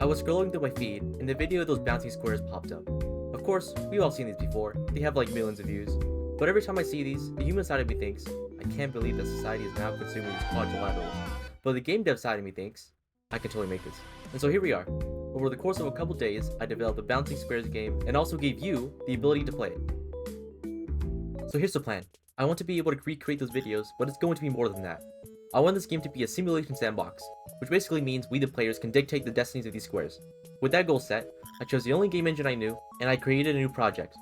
I was scrolling through my feed, and the video of those bouncing squares popped up. Of course, we've all seen these before, they have like millions of views. But every time I see these, the human side of me thinks, I can't believe that society is now consuming these quadrilaterals. But the game dev side of me thinks, I can totally make this. And so here we are. Over the course of a couple days, I developed a bouncing squares game, and also gave you the ability to play it. So here's the plan. I want to be able to recreate those videos, but it's going to be more than that. I want this game to be a simulation sandbox, which basically means we the players can dictate the destinies of these squares. With that goal set, I chose the only game engine I knew, and I created a new project.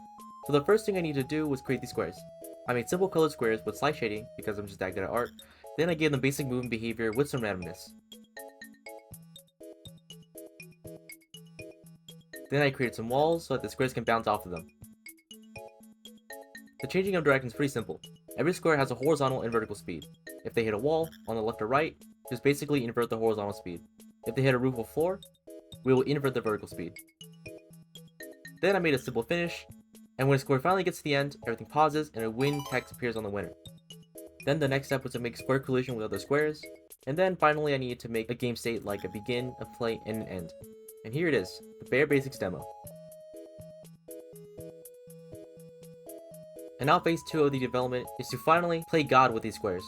So the first thing I needed to do was create these squares. I made simple colored squares with slight shading, because I'm just that good at art. Then I gave them basic movement behavior with some randomness. Then I created some walls so that the squares can bounce off of them. The changing of direction is pretty simple. Every square has a horizontal and vertical speed. If they hit a wall, on the left or right, just basically invert the horizontal speed. If they hit a roof or floor, we will invert the vertical speed. Then I made a simple finish, and when a square finally gets to the end, everything pauses and a win text appears on the winner. Then the next step was to make square collision with other squares, and then finally I needed to make a game state like a begin, a play, and an end. And here it is, the bare basics demo. And now phase 2 of the development is to finally play God with these squares.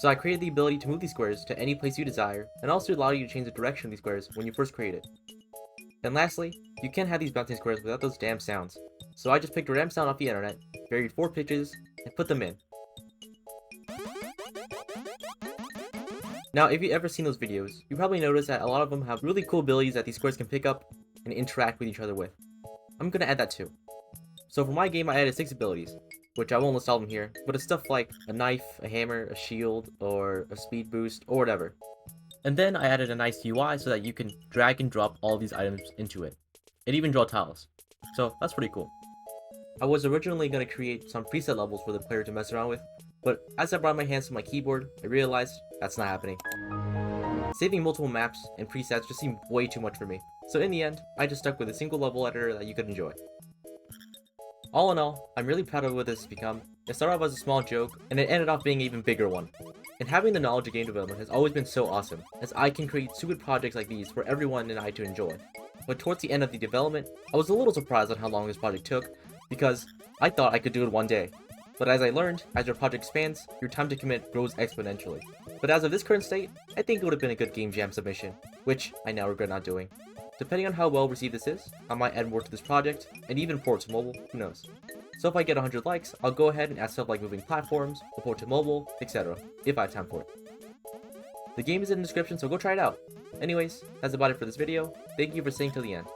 So I created the ability to move these squares to any place you desire, and also allow you to change the direction of these squares when you first create it. And lastly, you can't have these bouncing squares without those damn sounds. So I just picked a random sound off the internet, varied 4 pitches, and put them in. Now if you've ever seen those videos, you probably noticed that a lot of them have really cool abilities that these squares can pick up and interact with each other with. I'm gonna add that too. So for my game I added 6 abilities, which I won't list all of them here, but it's stuff like a knife, a hammer, a shield, or a speed boost, or whatever. And then I added a nice UI so that you can drag and drop all these items into it. It even draw tiles. So that's pretty cool. I was originally going to create some preset levels for the player to mess around with, but as I brought my hands to my keyboard, I realized that's not happening. Saving multiple maps and presets just seemed way too much for me. So in the end, I just stuck with a single level editor that you could enjoy. All in all, I'm really proud of what this has become. It started off as a small joke, and it ended off being an even bigger one. And having the knowledge of game development has always been so awesome, as I can create stupid projects like these for everyone and I to enjoy. But towards the end of the development, I was a little surprised on how long this project took, because I thought I could do it one day. But as I learned, as your project expands, your time to commit grows exponentially. But as of this current state, I think it would have been a good game jam submission, which I now regret not doing. Depending on how well received this is, I might add more to this project, and even port to mobile, who knows. So if I get 100 likes, I'll go ahead and add stuff like moving platforms, or port to mobile, etc., if I have time for it. The game is in the description, so go try it out. Anyways, that's about it for this video. Thank you for staying till the end.